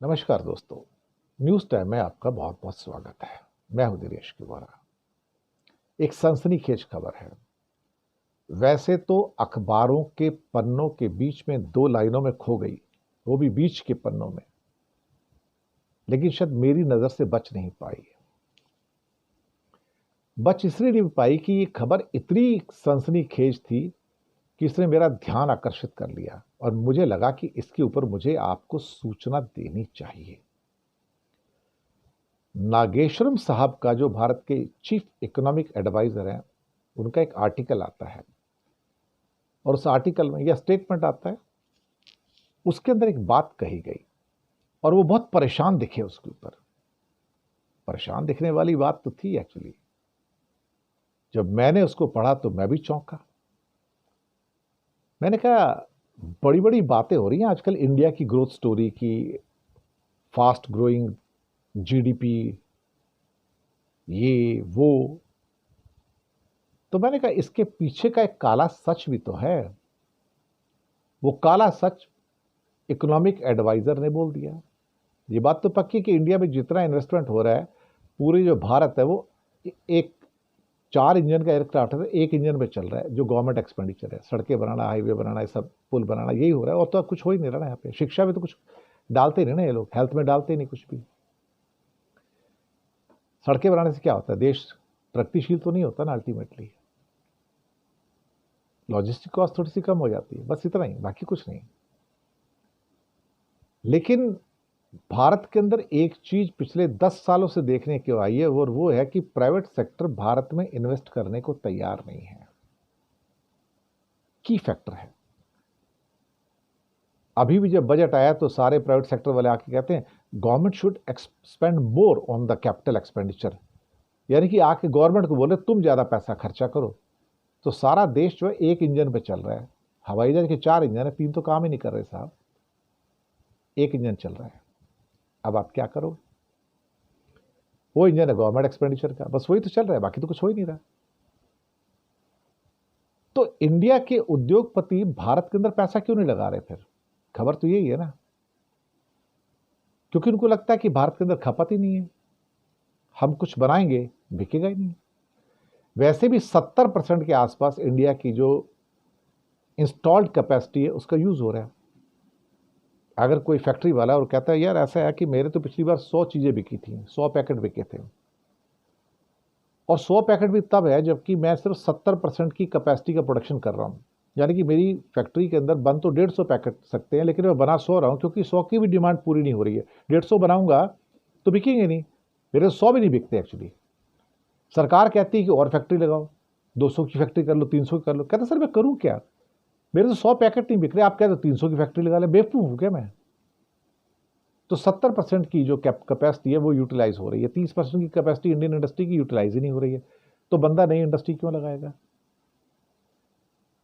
नमस्कार दोस्तों। News time में आपका बहुत बहुत स्वागत है। मैं हूं दिनेश कुमारा। एक सनसनीखेज खबर है। वैसे तो अखबारों के पन्नों के बीच में दो लाइनों में खो गई, वो भी बीच के पन्नों में, लेकिन शायद मेरी नज़र से बच नहीं पाई। बच इसलिए नहीं पाई कि ये खबर इतनी सनसनीखेज थी कि इसने मेरा ध्यान आकर्षित कर लिया और मुझे लगा कि इसके ऊपर मुझे आपको सूचना देनी चाहिए। नागेश्वरम साहब का, जो भारत के चीफ इकोनॉमिक एडवाइजर हैं, उनका एक आर्टिकल आता है और उस आर्टिकल में यह स्टेटमेंट आता है। उसके अंदर एक बात कही गई और वो बहुत परेशान दिखे उसके ऊपर। परेशान दिखने वाली बात तो थी एक्चुअली। जब मैंने उसको पढ़ा तो मैं भी चौंका। मैंने कहा, बड़ी बड़ी बातें हो रही हैं आजकल इंडिया की ग्रोथ स्टोरी की, फास्ट ग्रोइंग जीडीपी, ये वो। तो मैंने कहा इसके पीछे का एक काला सच भी तो है। वो काला सच इकोनॉमिक एडवाइजर ने बोल दिया। ये बात तो पक्की कि इंडिया में जितना इन्वेस्टमेंट हो रहा है, पूरी जो भारत है वो एक 4 इंजन का एयरक्राफ्ट है, एक इंजन पे चल रहा है, जो गवर्नमेंट एक्सपेंडिचर है। सड़कें बनाना, हाईवे बनाना, ये सब पुल बनाना, यही हो रहा है। और तो कुछ हो ही नहीं रहा ना यहाँ पे। शिक्षा में तो कुछ डालते ही नहीं ना ये लोग, हेल्थ में डालते ही नहीं कुछ भी। सड़कें बनाने से क्या होता है? देश प्रगतिशील तो नहीं होता ना अल्टीमेटली। लॉजिस्टिक कॉस्ट थोड़ी सी कम हो जाती है, बस इतना ही, बाकी कुछ नहीं। लेकिन भारत के अंदर एक चीज पिछले 10 सालों से देखने की आई है, और वो है कि प्राइवेट सेक्टर भारत में इन्वेस्ट करने को तैयार नहीं है। की फैक्टर है। अभी भी जब बजट आया तो सारे प्राइवेट सेक्टर वाले आके कहते हैं government should spend more on the capital expenditure, यानी कि आके गवर्नमेंट को बोले तुम ज्यादा पैसा खर्चा करो। तो सारा देश जो है एक इंजन पे चल रहा है। हवाई जहाज के 4 इंजन है, 3 तो काम ही नहीं कर रहे साहब, एक इंजन चल रहा है। अब आप क्या करो? वो इंजन है गवर्नमेंट एक्सपेंडिचर का, बस वही तो चल रहा है, बाकी तो कुछ हो ही नहीं रहा। तो इंडिया के उद्योगपति भारत के अंदर पैसा क्यों नहीं लगा रहे? फिर खबर तो यही है ना, क्योंकि उनको लगता है कि भारत के अंदर खपत ही नहीं है, हम कुछ बनाएंगे बिकेगा ही नहीं। वैसे भी 70% के आसपास इंडिया की जो इंस्टॉल्ड कैपेसिटी है उसका यूज हो रहा है। अगर कोई फैक्ट्री वाला और कहता है यार ऐसा है कि मेरे तो पिछली बार 100 चीजें बिकी थी, 100 पैकेट बिके थे, और 100 पैकेट भी तब है जबकि मैं सिर्फ 70% की कैपेसिटी का प्रोडक्शन कर रहा हूं। यानी कि मेरी फैक्ट्री के अंदर बन तो 150 पैकेट सकते हैं, लेकिन मैं बना 100 रहा हूं, क्योंकि 100 की भी डिमांड पूरी नहीं हो रही है। 150 बनाऊंगा तो बिकेंगे नहीं, मेरे 100 भी नहीं बिकते एक्चुअली। सरकार कहती है कि और फैक्ट्री लगाओ, 200 की फैक्ट्री कर लो, 300 की कर लो। कहते सर मैं करूं क्या, मेरे तो 100 पैकेट नहीं बिक रहे, आप कहते हो 300 की फैक्ट्री लगा ले। बेवकूफ हूं क्या मैं? तो 70% की जो कैपेसिटी है वो यूटिलाइज हो रही है, 30% की कैपेसिटी इंडियन इंडस्ट्री की यूटिलाइज ही नहीं हो रही है। तो बंदा नई इंडस्ट्री क्यों लगाएगा?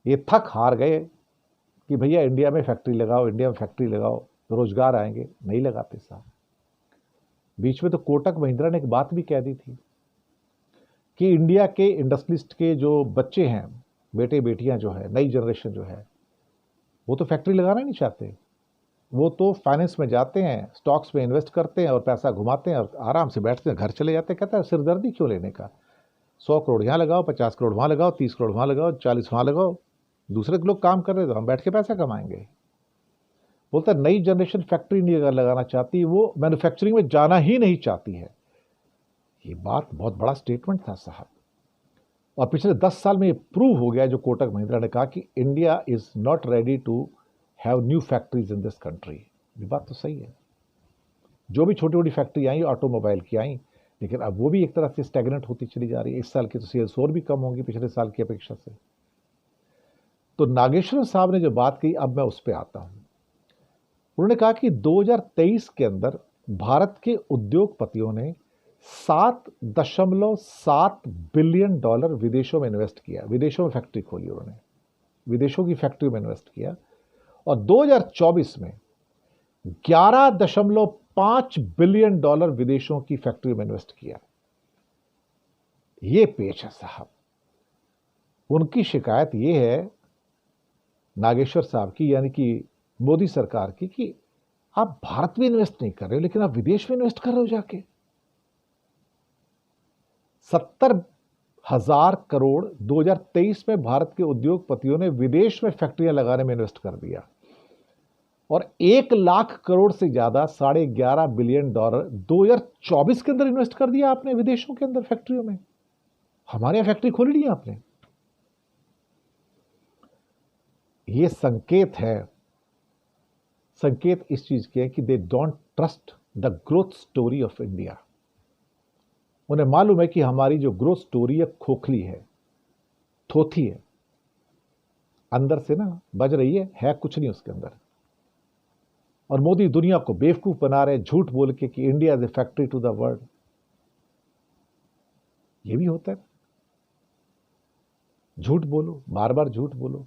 ये थक हार गए कि भैया इंडिया में फैक्ट्री लगाओ, इंडिया में फैक्ट्री लगाओ तो रोजगार आएंगे, नहीं लगाते साहब। बीच में तो कोटक महिंद्रा ने एक बात भी कह दी थी कि इंडिया के इंडस्ट्रियलिस्ट के जो बच्चे हैं, बेटे बेटियां जो है, नई जनरेशन जो है, वो तो फैक्ट्री लगाना नहीं चाहते। वो तो फाइनेंस में जाते हैं, स्टॉक्स में इन्वेस्ट करते हैं और पैसा घुमाते हैं और आराम से बैठते हैं, घर चले जाते हैं। कहता है सिरदर्दी क्यों लेने का, 100 करोड़ यहाँ लगाओ, 50 करोड़ वहाँ लगाओ, 30 करोड़ वहाँ लगाओ, 40 वहाँ लगाओ। दूसरे लोग काम कर रहे तो हम बैठ के पैसा कमाएंगे। बोलता है नई जनरेशन फैक्ट्री नहीं अगर लगाना चाहती, वो मैन्युफैक्चरिंग में जाना ही नहीं चाहती है। ये बात बहुत बड़ा स्टेटमेंट था साहब, और पिछले 10 साल में ये प्रूव हो गया जो कोटक महिंद्रा ने कहा कि India is not ready to have new factories in this country. ये बात तो सही है। जो भी छोटी छोटी फैक्ट्री आई ऑटोमोबाइल की आई, लेकिन अब वो भी एक तरह से स्टैग्नेंट होती चली जा रही है। इस साल की तो सेल्स और भी कम होंगी पिछले साल की अपेक्षा से। तो नागेश्वर साहब ने जो बात कही, अब मैं उस पर आता हूं। उन्होंने कहा कि 2023 के अंदर भारत के उद्योगपतियों ने $7.7 बिलियन विदेशों में इन्वेस्ट किया। विदेशों में फैक्ट्री खोली उन्होंने, विदेशों की फैक्ट्री में इन्वेस्ट किया। और 2024 में $11.5 बिलियन विदेशों की फैक्ट्री में इन्वेस्ट किया। यह पेच है साहब। उनकी शिकायत यह है नागेश्वर साहब की, यानी कि मोदी सरकार की, कि आप भारत में इन्वेस्ट नहीं कर रहे हो, लेकिन आप विदेश में इन्वेस्ट कर रहे हो जाके। 70,000 करोड़ 2023 में भारत के उद्योगपतियों ने विदेश में फैक्ट्रियां लगाने में इन्वेस्ट कर दिया, और 1 लाख करोड़ से ज्यादा $11.5 बिलियन 2024 के अंदर इन्वेस्ट कर दिया आपने विदेशों के अंदर फैक्ट्रियों में। हमारे यहां फैक्ट्री खोली नहीं आपने। ये संकेत है, संकेत इस चीज के है कि they don't trust the growth story of India. उन्हें मालूम है कि हमारी जो ग्रोथ स्टोरी है खोखली है, थोथी है, अंदर से ना बज रही है कुछ नहीं उसके अंदर। और मोदी दुनिया को बेवकूफ बना रहे झूठ बोल के कि India is a factory to the world. ये भी होता है, झूठ बोलो, बार बार झूठ बोलो,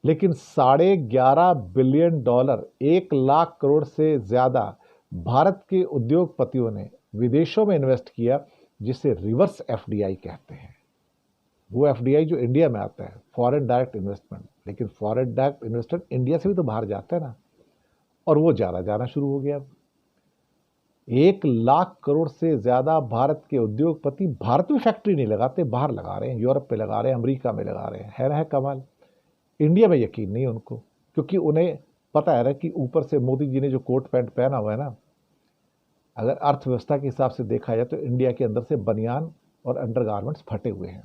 लेकिन $11.5 बिलियन 1 लाख करोड़ से ज्यादा भारत के उद्योगपतियों ने विदेशों में इन्वेस्ट किया, जिसे रिवर्स एफडीआई कहते हैं। वो एफडीआई जो इंडिया में आता है, फॉरेन डायरेक्ट इन्वेस्टमेंट, लेकिन फॉरेन डायरेक्ट इन्वेस्टमेंट इंडिया से भी तो बाहर जाता है ना, और वो ज्यादा जाना शुरू हो गया। 1 लाख करोड़ से ज्यादा भारत के उद्योगपति भारत में फैक्ट्री नहीं लगाते, बाहर लगा रहे हैं, यूरोप में लगा रहे हैं, अमेरिका में लगा रहे हैं। है ना, है कमाल। इंडिया में यकीन नहीं उनको, क्योंकि उन्हें पता है ना कि ऊपर से मोदी जी ने जो कोट पैंट पहना हुआ है ना, अगर अर्थव्यवस्था के हिसाब से देखा जाए तो इंडिया के अंदर से बनियान और अंडरगारमेंट्स फटे हुए हैं।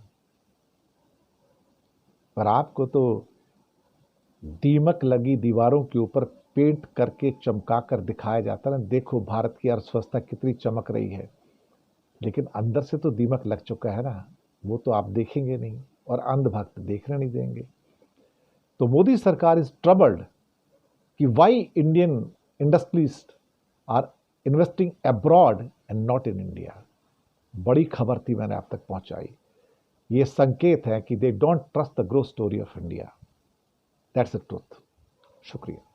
पर आपको तो दीमक लगी दीवारों के ऊपर पेंट करके चमका कर दिखाया जाता है ना, देखो भारत की अर्थव्यवस्था कितनी चमक रही है, लेकिन अंदर से तो दीमक लग चुका है ना, वो तो आप देखेंगे नहीं, और अंधभक्त देखने नहीं देंगे। तो मोदी सरकार इज ट्रबल्ड कि why Indian industries are investing abroad and not in India. बड़ी खबर थी, मैंने आप तक पहुंचाई। ये संकेत है कि they don't trust the growth story of India. That's the truth. शुक्रिया।